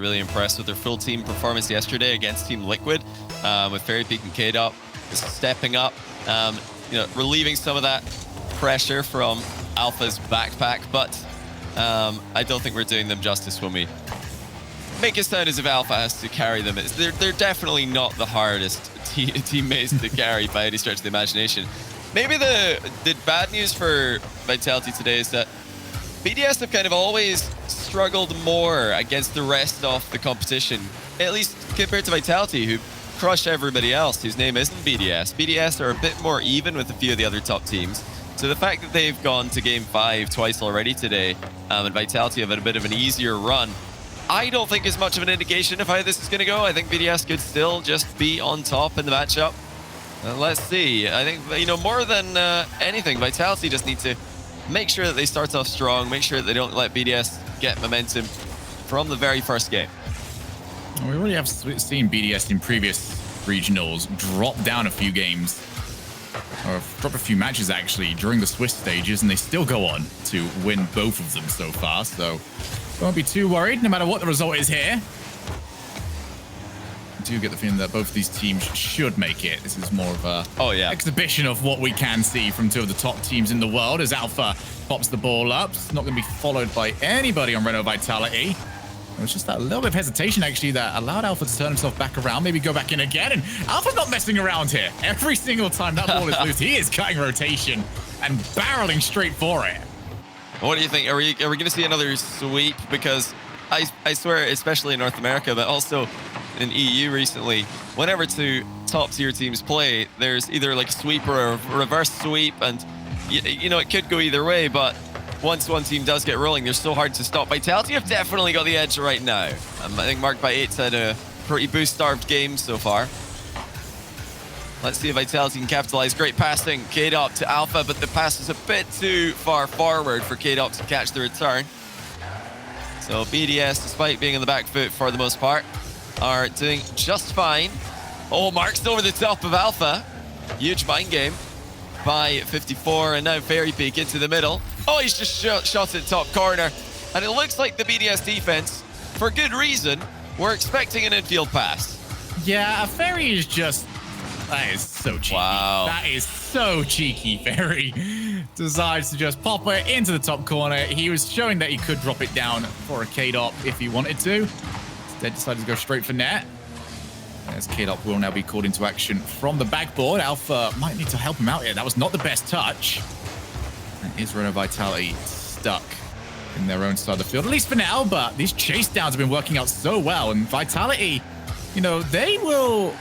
Really impressed with their full team performance yesterday against Team Liquid, with Fairy Peak and K-Dop stepping up, relieving some of that pressure from Alpha's backpack. But I don't think we're doing them justice when we make it sound as if Alpha has to carry them. They're definitely not the hardest teammates to carry by any stretch of the imagination. Maybe the bad news for Vitality today is that BDS have kind of always struggled more against the rest of the competition, at least compared to Vitality, who crush everybody else whose name isn't BDS. BDS are a bit more even with a few of the other top teams. So the fact that they've gone to Game 5 twice already today, and Vitality have had a bit of an easier run, I don't think is much of an indication of how this is going to go. I think BDS could still just be on top in the matchup. Let's see. I think, more than anything, Vitality just need to make sure that they start off strong, make sure that they don't let BDS get momentum from the very first game. We already have seen BDS in previous regionals drop down a few games, or drop a few matches actually during the Swiss stages, and they still go on to win both of them so far. So don't be too worried, no matter what the result is here. I do get the feeling that both of these teams should make it. This is more of a exhibition of what we can see from two of the top teams in the world as Alpha pops the ball up. It's not going to be followed by anybody on Renault Vitality. It was just that little bit of hesitation, actually, that allowed Alpha to turn himself back around, maybe go back in again. And Alpha's not messing around here. Every single time that ball is loose, he is cutting rotation and barreling straight for it. What do you think? Are we going to see another sweep? Because I swear, especially in North America, but also in EU recently, whenever two top-tier teams play, there's either like a sweep or a reverse sweep, and it could go either way, but once one team does get rolling, they're so hard to stop. Vitality have definitely got the edge right now. I think Mark by 8's had a pretty boost-starved game so far. Let's see if Vitality can capitalize. Great passing, K-Dop to Alpha, but the pass is a bit too far forward for K-Dop to catch the return. So BDS, despite being on the back foot for the most part, are doing just fine. Oh, Mark's over the top of Alpha. Huge mind game by 54, and now Fairy Peak into the middle. Oh, he's just shot at top corner. And it looks like the BDS defense, for good reason, we're expecting an infield pass. Yeah, Fairy is just... That is so cheeky. Wow. That is so cheeky. Fairy decides to just pop it into the top corner. He was showing that he could drop it down for a K-Dop if he wanted to. Instead, decided to go straight for net. As K-Dop will now be called into action from the backboard. Alpha might need to help him out here. That was not the best touch. And is Renault Vitality stuck in their own side of the field, at least for now, but these chase downs have been working out so well, and Vitality, they will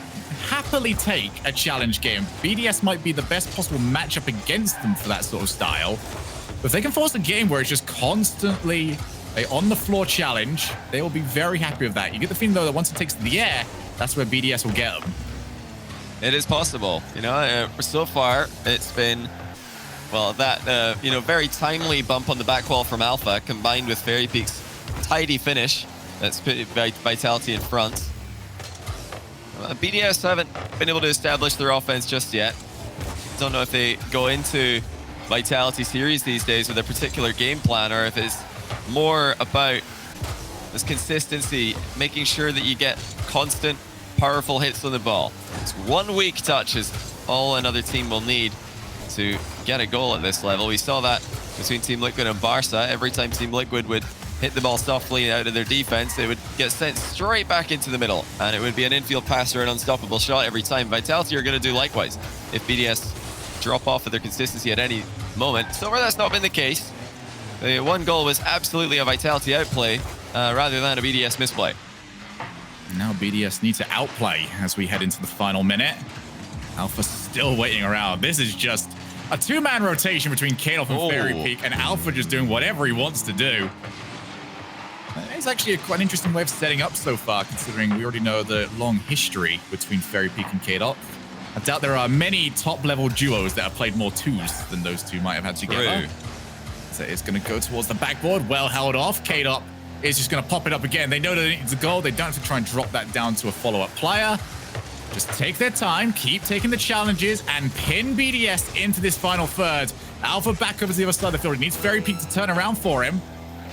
happily take a challenge game. BDS might be the best possible matchup against them for that sort of style, but if they can force a game where it's just constantly a on-the-floor challenge, they will be very happy with that. You get the feeling, though, that once it takes to the air, that's where BDS will get them. It is possible. So far, it's been... Well, that, very timely bump on the back wall from Alpha, combined with Fairy Peak's tidy finish that's put Vitality in front. BDS haven't been able to establish their offense just yet. Don't know if they go into Vitality series these days with a particular game plan, or if it's more about this consistency, making sure that you get constant, powerful hits on the ball. It's one weak touch is all another team will need to get a goal at this level. We saw that between Team Liquid and Barca. Every time Team Liquid would hit the ball softly out of their defense, they would get sent straight back into the middle, and it would be an infield pass or an unstoppable shot every time. Vitality are going to do likewise if BDS drop off of their consistency at any moment. So far, that's not been the case. The one goal was absolutely a Vitality outplay rather than a BDS misplay. Now BDS need to outplay as we head into the final minute. Alpha still waiting around. This is just a two-man rotation between K-Dop and Fairy Peak, and Alpha just doing whatever he wants to do. It's actually quite an interesting way of setting up so far, considering we already know the long history between Fairy Peak and K-Dop. I doubt there are many top-level duos that have played more twos than those two might have had together. True. So it's going to go towards the backboard. Well held off. K-Dop is just going to pop it up again. They know that it needs a goal. They don't have to try and drop that down to a follow-up player. Just take their time, keep taking the challenges, and pin BDS into this final third. Alpha back over to the other side of the field. He needs Fairy Peak to turn around for him.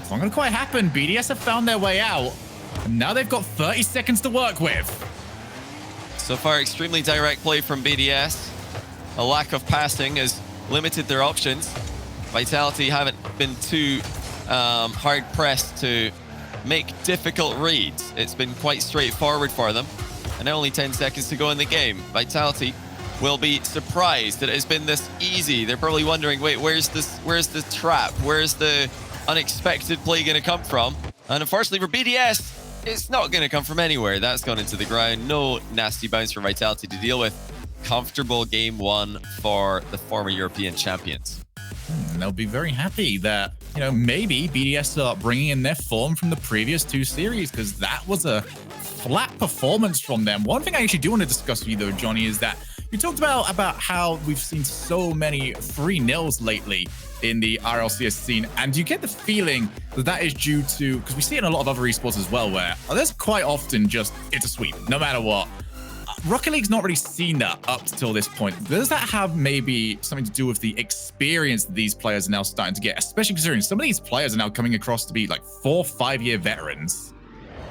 It's not going to quite happen. BDS have found their way out. And now they've got 30 seconds to work with. So far, extremely direct play from BDS. A lack of passing has limited their options. Vitality haven't been too hard pressed to make difficult reads. It's been quite straightforward for them. And only 10 seconds to go in the game. Vitality will be surprised that it's been this easy. They're probably wondering, wait, where's the trap? Where's the unexpected play going to come from? And unfortunately for BDS, it's not going to come from anywhere. That's gone into the ground. No nasty bounce for Vitality to deal with. Comfortable game one for the former European champions. And they'll be very happy that, you know, maybe BDS are bringing in their form from the previous 2 series, because that was a flat performance from them. One thing I actually do want to discuss with you, though, Johnny, is that you talked about how we've seen so many 3-0s lately in the RLCS scene, and you get the feeling that that is due to, because we see it in a lot of other esports as well, where there's quite often just, it's a sweep, no matter what. Rocket League's not really seen that up till this point. Does that have maybe something to do with the experience that these players are now starting to get, especially considering some of these players are now coming across to be like 4-5-year veterans?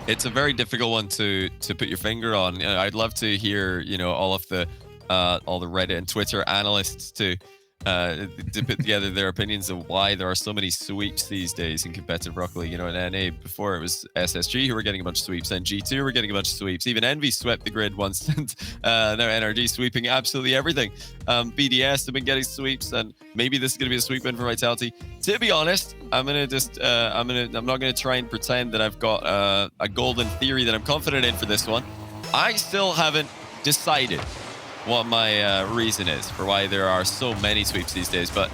It's a very difficult one to put your finger on. I'd love to hear, you know, all the Reddit and Twitter analysts to put together their opinions of why there are so many sweeps these days in competitive Rocket League. You know, in NA before it was SSG who were getting a bunch of sweeps, and G2 were getting a bunch of sweeps. Even Envy swept the grid once, and now NRG sweeping absolutely everything. BDS have been getting sweeps, and maybe this is going to be a sweep win for Vitality. To be honest, I'm not going to try and pretend that I've got a golden theory that I'm confident in for this one. I still haven't decided what my reason is for why there are so many sweeps these days. But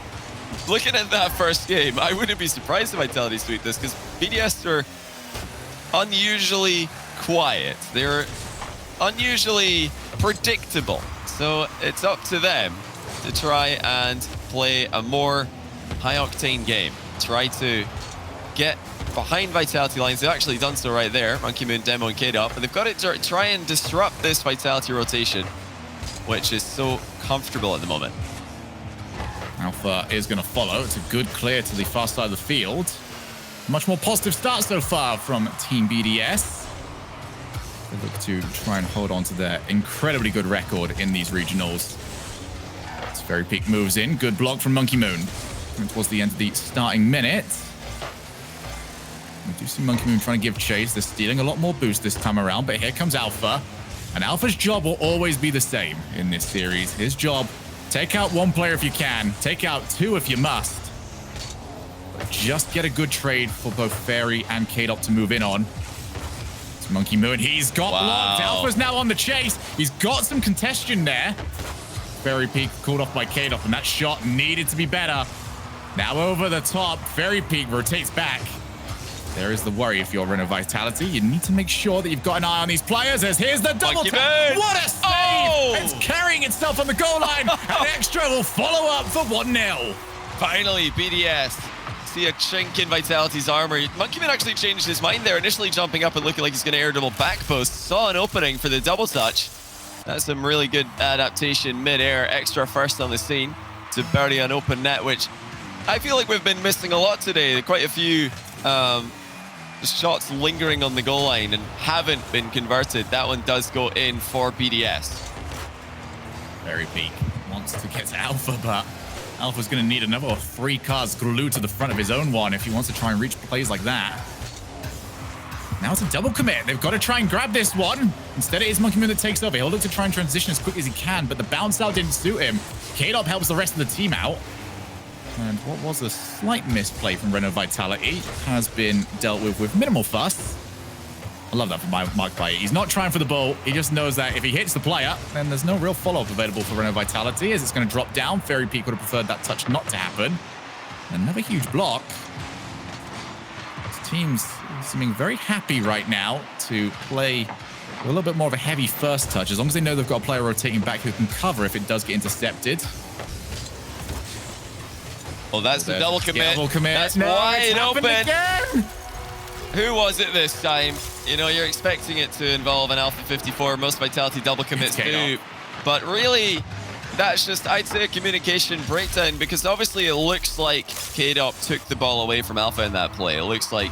looking at that first game, I wouldn't be surprised if Vitality sweep this, because BDS are unusually quiet. They're unusually predictable. So it's up to them to try and play a more high-octane game. Try to get behind Vitality lines. They've actually done so right there. Monkey Moon, Demo, and Kid up. But they've got to try and disrupt this Vitality rotation, which is so comfortable at the moment. Alpha is going to follow. It's a good clear to the far side of the field. Much more positive start so far from Team BDS. They look to try and hold on to their incredibly good record in these regionals. It's Very Peak moves in. Good block from Monkey Moon. And towards the end of the starting minute. We do see Monkey Moon trying to give chase. They're stealing a lot more boost this time around, but here comes Alpha. And Alpha's job will always be the same in this series. His job, take out 1 player if you can, take out 2 if you must. But just get a good trade for both Fairy and K-Dop to move in on. It's Monkey Moon, he's got blocked. Alpha's now on the chase. He's got some congestion there. Fairy Peak called off by K-Dop, and that shot needed to be better. Now over the top, Fairy Peak rotates back. There is the worry if you're Renault Vitality. You need to make sure that you've got an eye on these players, as here's the double tap. What a save! Oh! It's carrying itself on the goal line. And Extra will follow up for 1-0. Finally, BDS see a chink in Vitality's armor. Monkey Man actually changed his mind there, initially jumping up and looking like he's going to air double back post. Saw an opening for the double touch. That's some really good adaptation mid-air. Extra first on the scene to bury an open net, which I feel like we've been missing a lot today. Quite a few shots lingering on the goal line and haven't been converted. That one does go in for BDS. Very Peak wants to get to Alpha, but Alpha's going to need another 3 cars glued to the front of his own one if he wants to try and reach plays like that. Now it's a double commit. They've got to try and grab this one. Instead, it is Monkey Moon that takes over. He'll look to try and transition as quick as he can, but the bounce out didn't suit him. K-Dop helps the rest of the team out. And what was a slight misplay from Renault Vitality has been dealt with minimal fuss. I love that from Mark Bayer. He's not trying for the ball. He just knows that if he hits the player, then there's no real follow-up available for Renault Vitality, as it's going to drop down. Fairy Peak would have preferred that touch not to happen. Another huge block. This team's seeming very happy right now to play a little bit more of a heavy first touch, as long as they know they've got a player rotating back who can cover if it does get intercepted. Well, that's the double commit. That's no, wide open. Again. Who was it this time? You know, you're expecting it to involve an Alpha 54. Most Vitality double commits do. But really, that's just, I'd say, a communication breakdown, because obviously it looks like K-Dop took the ball away from Alpha in that play. It looks like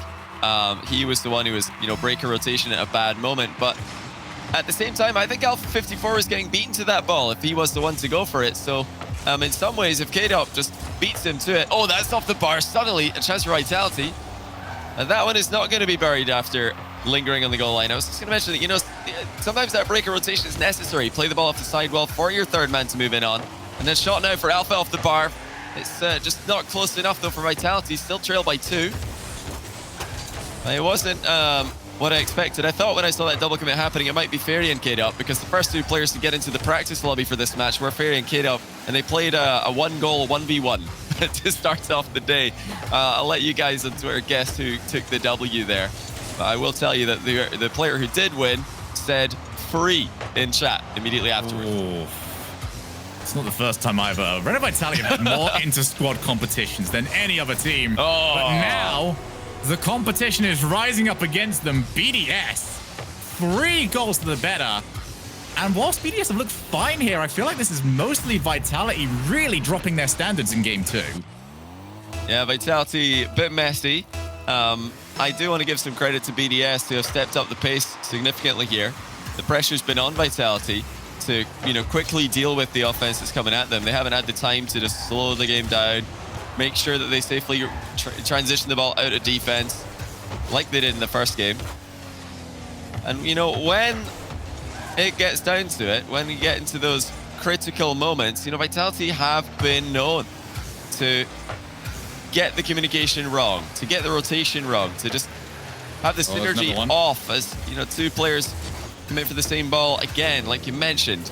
He was the one who was, breaking rotation at a bad moment. But at the same time, I think Alpha 54 was getting beaten to that ball if he was the one to go for it. So in some ways, if K-Dop just beats him to it, oh, that's off the bar. Suddenly, a chance for Vitality. And that one is not going to be buried after lingering on the goal line. I was just going to mention that, sometimes that breaker rotation is necessary. Play the ball off the sidewall for your third man to move in on. And then shot now for Alpha off the bar. It's just not close enough, though, for Vitality. Still trailed by 2. It wasn't what I expected. I thought when I saw that double commit happening, it might be Fairy and K-Dop, because the first 2 players to get into the practice lobby for this match were Fairy and K-Dop, and they played a 1-goal 1v1 to start off the day. I'll let you guys on Twitter guess who took the W there. But I will tell you that the player who did win said free in chat immediately afterwards. Ooh. It's not the first time I've Renault Vitality have had more inter-squad competitions than any other team. Oh. But now, the competition is rising up against them. BDS, 3 goals to the better. And whilst BDS have looked fine here, I feel like this is mostly Vitality really dropping their standards in game 2. Yeah, Vitality, a bit messy. I do want to give some credit to BDS, who have stepped up the pace significantly here. The pressure's been on Vitality to, quickly deal with the offense that's coming at them. They haven't had the time to just slow the game down, make sure that they safely transition the ball out of defense, like they did in the first game. And, when it gets down to it, when we get into those critical moments, Vitality have been known to get the communication wrong, to get the rotation wrong, to just have the synergy off as, 2 players commit for the same ball again, like you mentioned.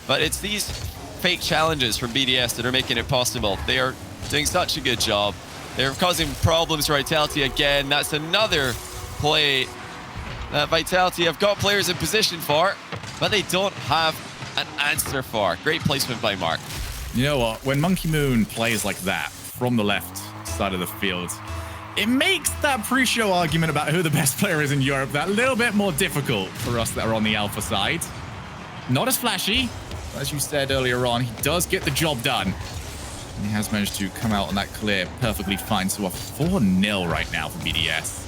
But it's these fake challenges from BDS that are making it possible. They are doing such a good job. They're causing problems for Vitality again. That's another play that Vitality have got players in position for, but they don't have an answer for. Great placement by Mark. You know what? When Monkey Moon plays like that from the left side of the field, it makes that pre-show argument about who the best player is in Europe that little bit more difficult for us that are on the Alpha side. Not as flashy, as you said earlier on, he does get the job done. And he has managed to come out on that clear perfectly fine. So a 4-0 right now for BDS.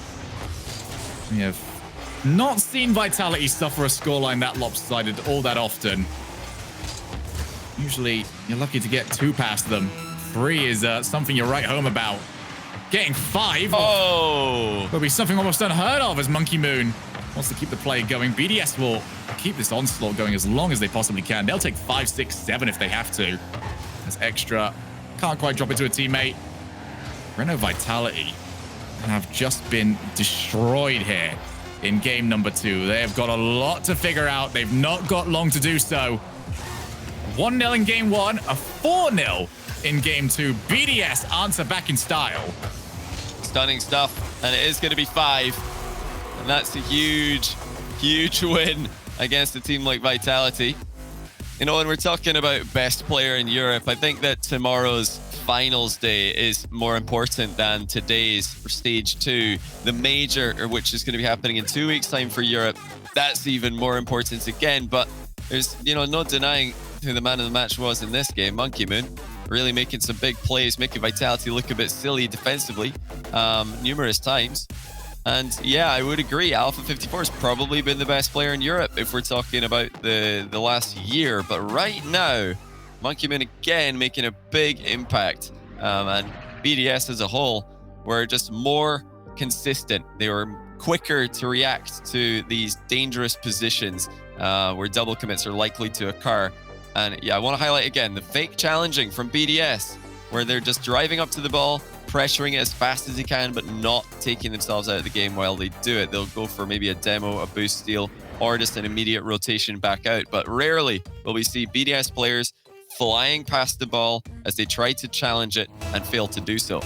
We have not seen Vitality suffer a scoreline that lopsided all that often. Usually, you're lucky to get 2 past them. 3 is something you're right home about. Getting 5 will be something almost unheard of as Monkey Moon wants to keep the play going. BDS will keep this onslaught going as long as they possibly can. They'll take 5, 6, 7 if they have to. As extra, can't quite drop it to a teammate. Renault Vitality have just been destroyed here in game number 2. They have got a lot to figure out. They've not got long to do so. 1-0 in game 1, a 4-0 in game 2. BDS answer back in style. Stunning stuff, and it is going to be 5. And that's a huge, huge win against a team like Vitality. When we're talking about best player in Europe, I think that tomorrow's finals day is more important than today's for stage 2, the major, which is going to be happening in 2 weeks' time for Europe. That's even more important again, but there's, no denying who the man of the match was in this game. Monkey Moon really making some big plays, making Vitality look a bit silly defensively numerous times. And yeah, I would agree. Alpha 54 has probably been the best player in Europe if we're talking about the last year. But right now, Monkey Moon again making a big impact. And BDS as a whole were just more consistent. They were quicker to react to these dangerous positions where double commits are likely to occur. And yeah, I want to highlight again the fake challenging from BDS, where they're just driving up to the ball, pressuring it as fast as they can, but not taking themselves out of the game while they do it. They'll go for maybe a demo, a boost steal, or just an immediate rotation back out. But rarely will we see BDS players flying past the ball as they try to challenge it and fail to do so.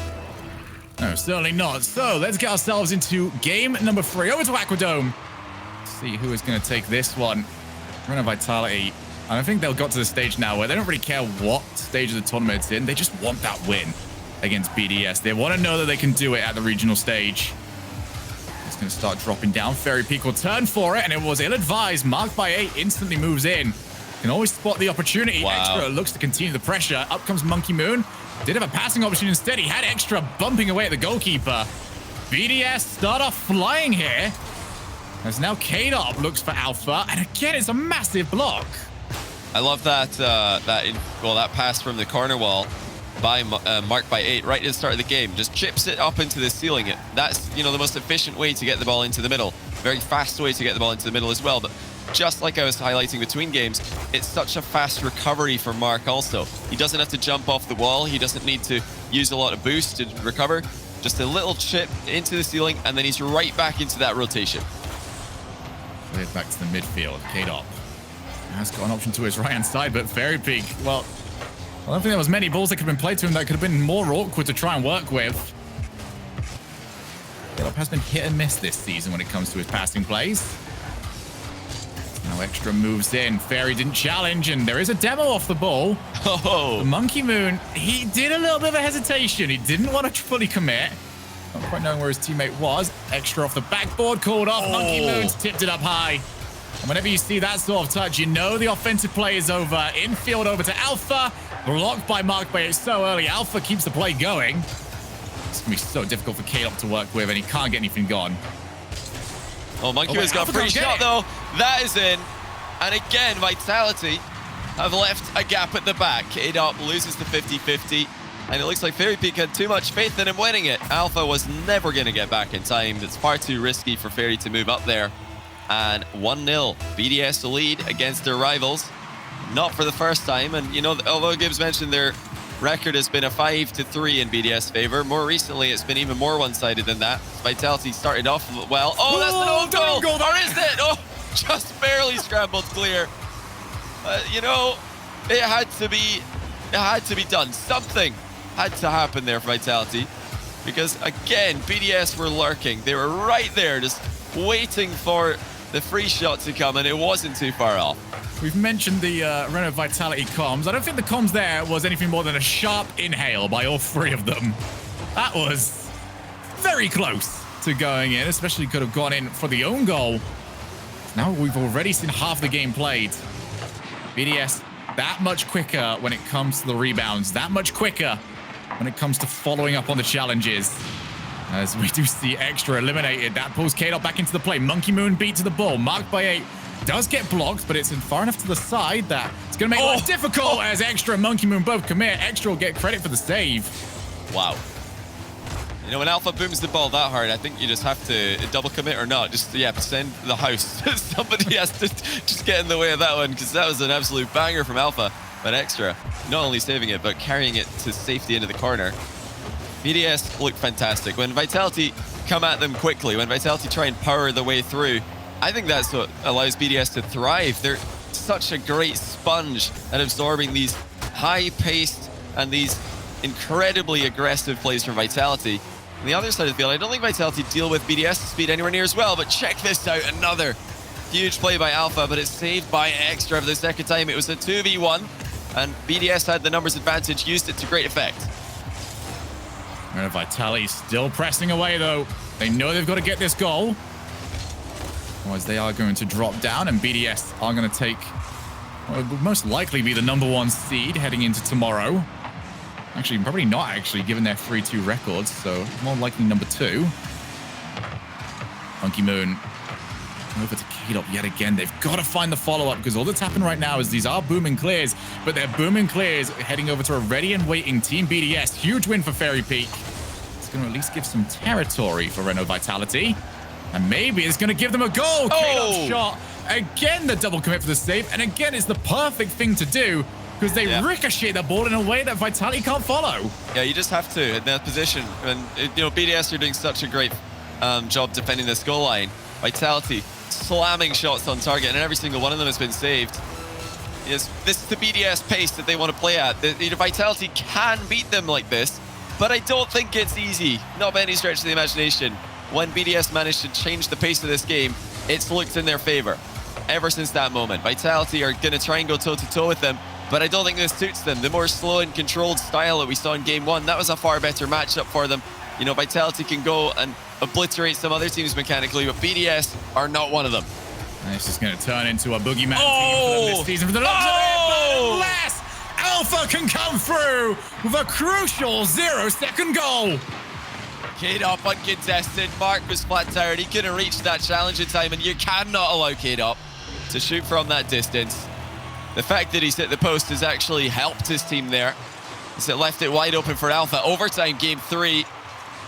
No, certainly not. So let's get ourselves into game number 3. Over to Aquadome. See who is going to take this one. Renault Vitality. And I think they'll got to the stage now where they don't really care what stage of the tournament it's in. They just want that win against BDS. They want to know that they can do it at the regional stage. It's going to start dropping down. Fairy Peak will turn for it, and it was ill-advised. Marked by 8 instantly moves in. Can always spot the opportunity. Wow. Extra looks to continue the pressure. Up comes Monkey Moon. Did have a passing option instead. He had Extra bumping away at the goalkeeper. BDS start off flying here. As now K-Dop looks for Alpha, and again, it's a massive block. I love that that pass from the corner wall by marked by 8 right at the start of the game. Just chips it up into the ceiling. That's, the most efficient way to get the ball into the middle. Very fast way to get the ball into the middle as well. But just like I was highlighting between games, it's such a fast recovery for Mark also. He doesn't have to jump off the wall. He doesn't need to use a lot of boost to recover. Just a little chip into the ceiling, and then he's right back into that rotation. Cleared back to the midfield. K-Dop has got an option to his right-hand side, but Fairy Peak, well, I don't think there was many balls that could have been played to him that could have been more awkward to try and work with. K-Dop has been hit and miss this season when it comes to his passing plays. Now Extra moves in. Fairy didn't challenge, and there is a demo off the ball. Oh, Monkey Moon, he did a little bit of a hesitation. He didn't want to fully commit. Not quite knowing where his teammate was. Extra off the backboard, called off. Oh. Monkey Moon's tipped it up high. And whenever you see that sort of touch, you know the offensive play is over. Infield over to Alpha. Blocked by Mark Bay so early. Alpha keeps the play going. It's going to be so difficult for K-Dop to work with, and he can't get anything gone. Oh, Monkey Moon's got a free shot, though. That is in. And again, Vitality have left a gap at the back. K-Dop loses the 50-50. And it looks like Fairy Peak had too much faith in him winning it. Alpha was never going to get back in time. It's far too risky for Fairy to move up there. And 1-0, BDS to lead against their rivals. Not for the first time. And, although Gibbs mentioned their record has been a 5-3 in BDS favor, more recently it's been even more one-sided than that. Vitality started off well. Oh, that's an own goal! Or is it? Oh, just barely scrambled clear. It had to be done. Something had to happen there for Vitality, because again, BDS were lurking. They were right there, just waiting for the free shot to come, and it wasn't too far off. We've mentioned the Renault Vitality comms. I don't think the comms there was anything more than a sharp inhale by all three of them. That was very close to going in, especially could have gone in for the own goal. Now we've already seen half the game played. BDS that much quicker when it comes to the rebounds, that much quicker when it comes to following up on the challenges. As we do see Extra eliminated, that pulls K-Dop back into the play. Monkey Moon beat to the ball, marked by 8. Does get blocked, but it's far enough to the side that it's going to make life difficult as Extra and Monkey Moon both commit. Extra will get credit for the save. Wow. When Alpha booms the ball that hard, I think you just have to double commit or not. Just, send the house. Somebody has to just get in the way of that one, because that was an absolute banger from Alpha. But Extra, not only saving it, but carrying it to safety into the corner. BDS looked fantastic. When Vitality come at them quickly, when Vitality try and power the way through, I think that's what allows BDS to thrive. They're such a great sponge at absorbing these high-paced and these incredibly aggressive plays from Vitality. On the other side of the field, I don't think Vitality deal with BDS speed anywhere near as well, but check this out. Another huge play by Alpha, but it's saved by Extra for the second time. It was a 2v1, and BDS had the numbers advantage, used it to great effect. Vitality still pressing away, though. They know they've got to get this goal. Otherwise, they are going to drop down, and BDS are going to take what would most likely be the #1 seed heading into tomorrow. Actually, probably not, actually, given their 3-2 records, so more likely #2. Monkey Moon over to K-Dop yet again. They've got to find the follow-up, because all that's happened right now is these are booming clears, but they're booming clears heading over to a ready and waiting Team BDS. Huge win for Fairy Peak. It's going to at least give some territory for Renault Vitality. And maybe it's going to give them a goal. K-Dop's shot. Again, the double commit for the save. And again, it's the perfect thing to do, because they ricochet the ball in a way that Vitality can't follow. Yeah, you just have to in that position. And, BDS are doing such a great job defending this goal line. Vitality slamming shots on target, and every single one of them has been saved. This is the BDS pace that they want to play at. Vitality can beat them like this, but I don't think it's easy. Not by any stretch of the imagination. When BDS managed to change the pace of this game, it's looked in their favor ever since that moment. Vitality are going to try and go toe-to-toe with them, but I don't think this suits them. The more slow and controlled style that we saw in Game 1, that was a far better matchup for them. Vitality can go and obliterate some other teams mechanically, but BDS are not one of them. And this is going to turn into a boogeyman team for them this season for the looks of it, but unless Alpha can come through with a crucial 0-second goal. K-Dop uncontested. Mark was flat tired. He couldn't reach that challenge in time, and you cannot allow K-Dop to shoot from that distance. The fact that he's hit the post has actually helped his team there, as it left it wide open for Alpha. Overtime game 3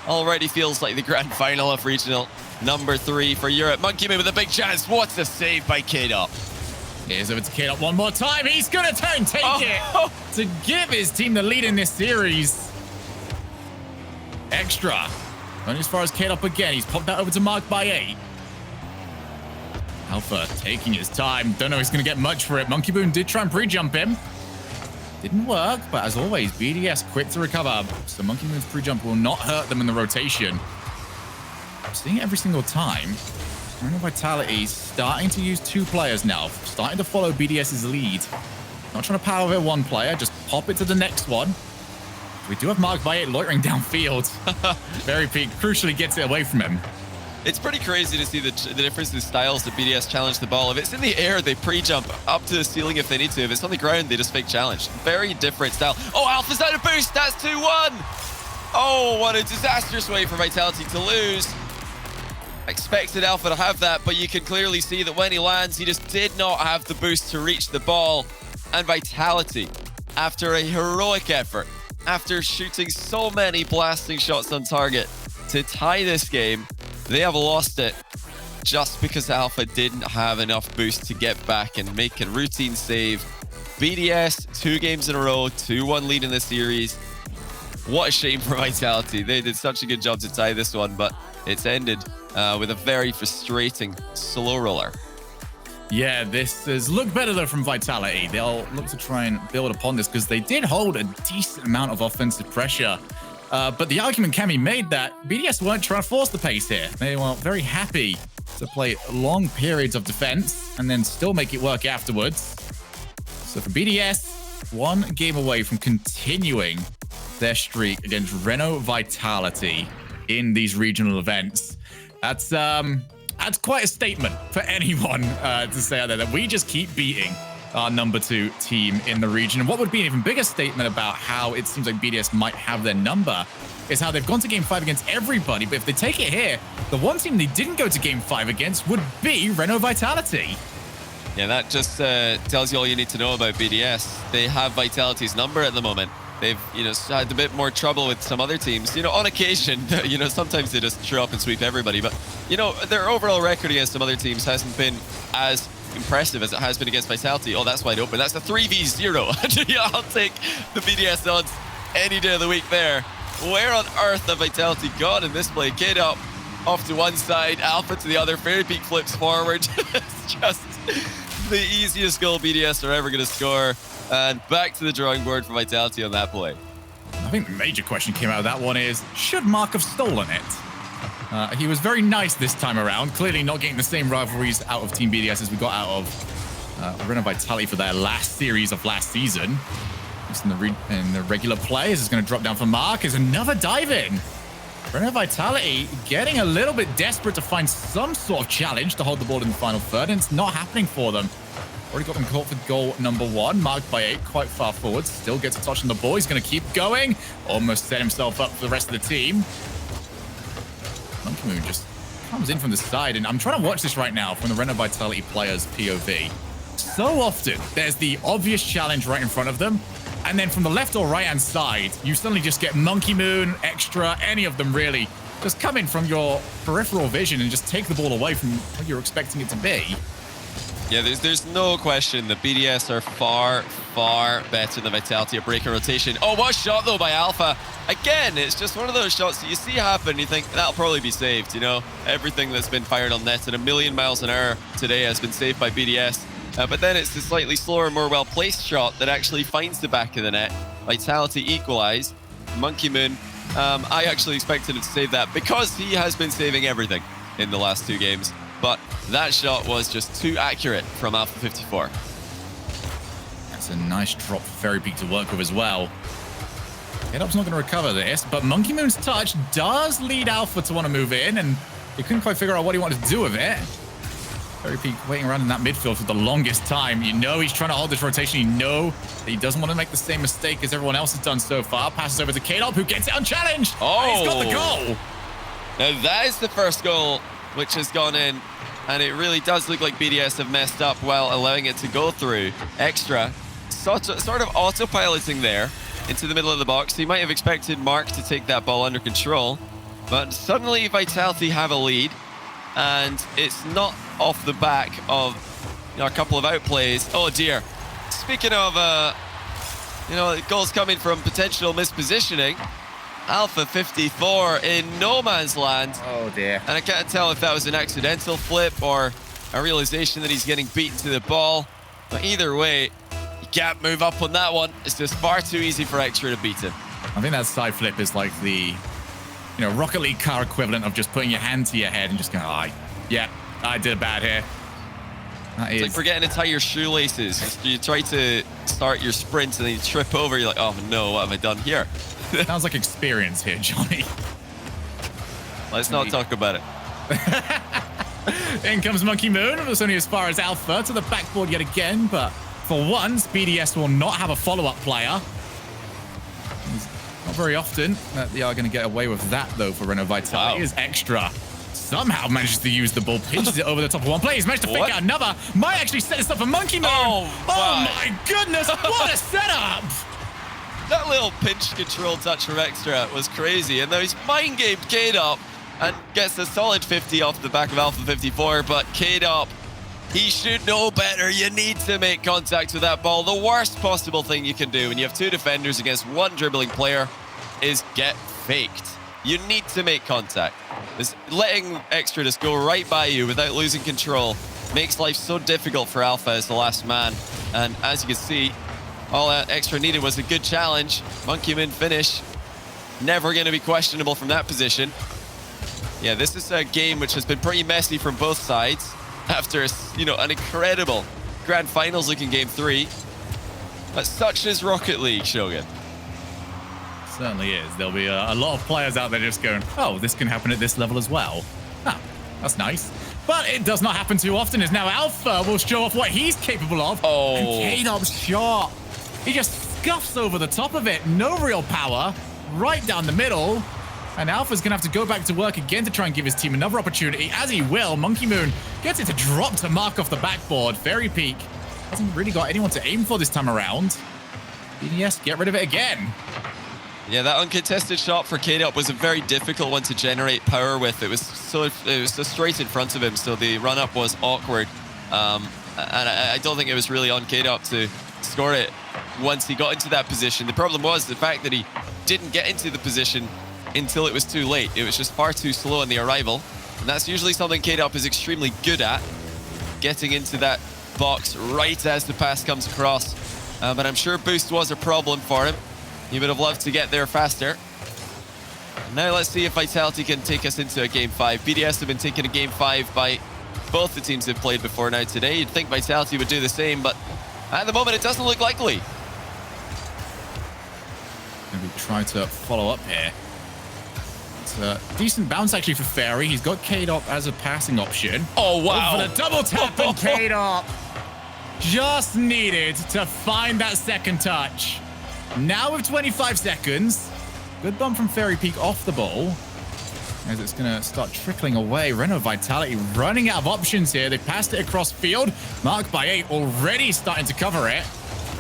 already feels like the grand final of regional number 3 for Europe. Monkey Man with a big chance. What's a save by K-Dop? Here's over to K-Dop one more time. He's going to take it to give his team the lead in this series. Extra. Only as far as K-Dop again. He's popped that over to Mark by 8. Alpha taking his time. Don't know if he's going to get much for it. Monkey Boon did try and pre-jump him. Didn't work, but as always, BDS quick to recover. So Monkey Moon's pre-jump will not hurt them in the rotation. I'm seeing it every single time. Renault Vitality starting to use 2 players now. Starting to follow BDS's lead. Not trying to power over one player. Just pop it to the next one. We do have Mark by 8 loitering downfield. Very Peak crucially gets it away from him. It's pretty crazy to see the difference in styles that BDS challenge the ball. If it's in the air, they pre-jump up to the ceiling if they need to. If it's on the ground, they just fake challenge. Very different style. Oh, Alpha's out of boost. That's 2-1. Oh, what a disastrous way for Vitality to lose. Expected Alpha to have that, but you can clearly see that when he lands, he just did not have the boost to reach the ball. And Vitality, after a heroic effort, after shooting so many blasting shots on target to tie this game, they have lost it just because Alpha didn't have enough boost to get back and make a routine save. BDS, 2 games in a row, 2-1 lead in the series. What a shame for Vitality. They did such a good job to tie this one, but it's ended with a very frustrating slow roller. Yeah, this has looked better though from Vitality. They'll look to try and build upon this because they did hold a decent amount of offensive pressure. But the argument can be made that BDS weren't trying to force the pace here. They were very happy to play long periods of defense and then still make it work afterwards. So for BDS, 1 game away from continuing their streak against Renault Vitality in these regional events. That's quite a statement for anyone to say out there that we just keep beating our number 2 team in the region. And what would be an even bigger statement about how it seems like BDS might have their number is how they've gone to game 5 against everybody. But if they take it here, the one team they didn't go to game 5 against would be Renault Vitality. Yeah, that just tells you all you need to know about BDS. They have Vitality's number at the moment. They've, had a bit more trouble with some other teams. On occasion, sometimes they just show up and sweep everybody. But, their overall record against some other teams hasn't been as impressive as it has been against Vitality. Oh, that's wide open. That's a 3v0. Yeah, I'll take the BDS odds any day of the week there. Where on earth have Vitality gone in this play? K-Dop off to one side, Alpha to the other. Fairy Peak flips forward. It's just the easiest goal BDS are ever going to score. And back to the drawing board for Vitality on that play. I think the major question came out of that one is, should Mark have stolen it? He was very nice this time around, clearly not getting the same rivalries out of Team BDS as we got out of Renault Vitality for their last series of last season. Just in the regular play, this is going to drop down for Mark. Is another dive in. Renault Vitality getting a little bit desperate to find some sort of challenge to hold the ball in the final third, and it's not happening for them. Already got them caught for goal number 1, marked by 8, quite far forward. Still gets a touch on the ball. He's going to keep going. Almost set himself up for the rest of the team. Monkey Moon just comes in from the side, and I'm trying to watch this right now from the Renault Vitality players' POV. So often, there's the obvious challenge right in front of them, and then from the left or right-hand side, you suddenly just get Monkey Moon, Extra, any of them really, just come in from your peripheral vision and just take the ball away from what you're expecting it to be. Yeah, there's no question that BDS are far, far better than Vitality at break and rotation. Oh, what a shot, though, by Alpha. Again, it's just one of those shots that you see happen and you think, that'll probably be saved, Everything that's been fired on net at 1,000,000 miles an hour today has been saved by BDS. But then it's the slightly slower, more well-placed shot that actually finds the back of the net. Vitality equalize. Monkey Moon, I actually expected him to save that because he has been saving everything in the last 2 games. But that shot was just too accurate from Alpha 54. That's a nice drop for Fairy Peak to work with as well. K-Dop's not going to recover this, but Monkey Moon's touch does lead Alpha to want to move in, and he couldn't quite figure out what he wanted to do with it. Fairy Peak waiting around in that midfield for the longest time. He's trying to hold this rotation. That he doesn't want to make the same mistake as everyone else has done so far. Passes over to K-Dop, who gets it unchallenged. Oh, he's got the goal. Now that is the first goal which has gone in, and it really does look like BDS have messed up while allowing it to go through. Extra, sort of autopiloting there into the middle of the box. He might have expected Mark to take that ball under control, but suddenly Vitality have a lead, and it's not off the back of a couple of outplays. Oh dear. Speaking of, goals coming from potential mispositioning, Alpha 54 in no man's land. Oh dear. And I can't tell if that was an accidental flip or a realization that he's getting beaten to the ball. But either way, you can't move up on that one. It's just far too easy for Extra to beat him. I think that side flip is like the, Rocket League car equivalent of just putting your hand to your head and just going, yeah, I did bad here. It's like forgetting to tie your shoelaces. You try to start your sprint and then you trip over. You're like, oh no, what have I done here? Sounds like experience here, Johnny. Let's not talk about it. In comes Monkey Moon. It was only as far as Alpha to the backboard yet again, but for once, BDS will not have a follow-up player. Not very often that they are going to get away with that, though, for Renault Vitality. Wow. Is Extra. Somehow manages to use the ball, pinches it over the top of one play. He's managed to fake out another. Might actually set this up for Monkey Moon. Oh my goodness, what a setup! That little pinch control touch from Extra was crazy. And now he's mind-gamed K-Dop and gets a solid 50 off the back of Alpha 54. But K-Dop, he should know better. You need to make contact with that ball. The worst possible thing you can do when you have two defenders against one dribbling player is get faked. You need to make contact. Letting Extra just go right by you without losing control makes life so difficult for Alpha as the last man. And as you can see, all that Extra needed was a good challenge. Monkey Moon finish. Never going to be questionable from that position. Yeah, this is a game which has been pretty messy from both sides after, an incredible grand finals looking game 3. But such is Rocket League, Shogun. Certainly is. There'll be a lot of players out there just going, oh, this can happen at this level as well. Oh, that's nice. But it does not happen too often, as now Alpha will show off what he's capable of. Oh. And K-Dop's shot. He just scuffs over the top of it. No real power. Right down the middle. And Alpha's going to have to go back to work again to try and give his team another opportunity, as he will. Monkey Moon gets it to drop to mark off the backboard. Fairy Peak hasn't really got anyone to aim for this time around. BDS get rid of it again. Yeah, that uncontested shot for K-Dop was a very difficult one to generate power with. It was so straight in front of him, so the run-up was awkward. And I don't think it was really on K-Dop to score it once he got into that position. The problem was the fact that he didn't get into the position until it was too late. It was just far too slow in the arrival. And that's usually something K-Dop is extremely good at, getting into that box right as the pass comes across. But I'm sure boost was a problem for him. He would have loved to get there faster. Now let's see if Vitality can take us into a Game 5. BDS have been taken a Game 5 by both the teams they've played before now today. You'd think Vitality would do the same, but at the moment it doesn't look likely. Maybe try to follow up here. It's a decent bounce actually for Fairy. He's got K-Dop as a passing option. Oh, wow. For the double tap and K-Dop just needed to find that second touch. Now with 25 seconds, good bump from Fairy Peak off the ball. As it's going to start trickling away. Renault Vitality running out of options here. They passed it across field. Mark by 8 already starting to cover it.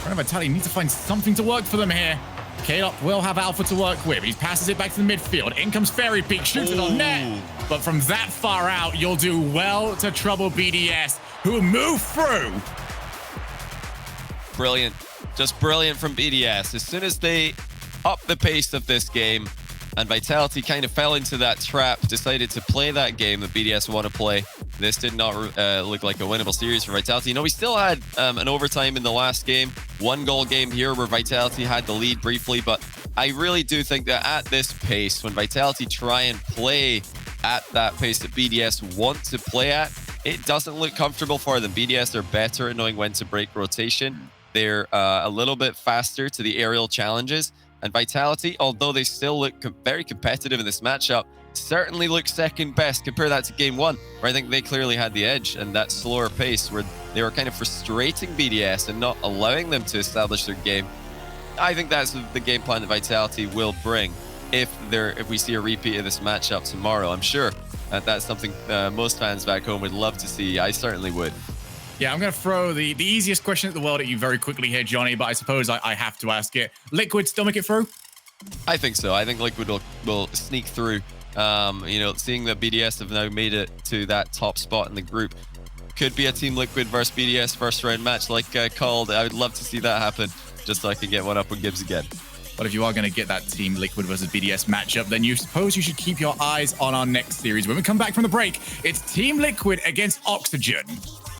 Renault Vitality need to find something to work for them here. K-Dop will have Alpha to work with. He passes it back to the midfield. In comes Fairy Peak, shoots it on net. But from that far out, you'll do well to trouble BDS, who move through. Brilliant. Just brilliant from BDS. As soon as they upped the pace of this game and Vitality kind of fell into that trap, decided to play that game that BDS want to play, this did not look like a winnable series for Vitality. We still had an overtime in the last game. 1-goal game here where Vitality had the lead briefly, but I really do think that at this pace, when Vitality try and play at that pace that BDS want to play at, it doesn't look comfortable for them. BDS are better at knowing when to break rotation. They're a little bit faster to the aerial challenges. And Vitality, although they still look very competitive in this matchup, certainly look second best. Compare that to Game 1, where I think they clearly had the edge, and that slower pace where they were kind of frustrating BDS and not allowing them to establish their game. I think that's the game plan that Vitality will bring. if we see a repeat of this matchup tomorrow. I'm sure that's something most fans back home would love to see. I certainly would. Yeah, I'm going to throw the easiest question in the world at you very quickly here, Johnny, but I suppose I have to ask it. Liquid still make it through? I think so. I think Liquid will sneak through. You know, seeing that BDS have now made it to that top spot in the group, could be a Team Liquid versus BDS first round match like I called. I would love to see that happen, just so I can get one up on Gibbs again. But if you are going to get that Team Liquid versus BDS matchup, then you suppose you should keep your eyes on our next series. When we come back from the break, it's Team Liquid against Oxygen.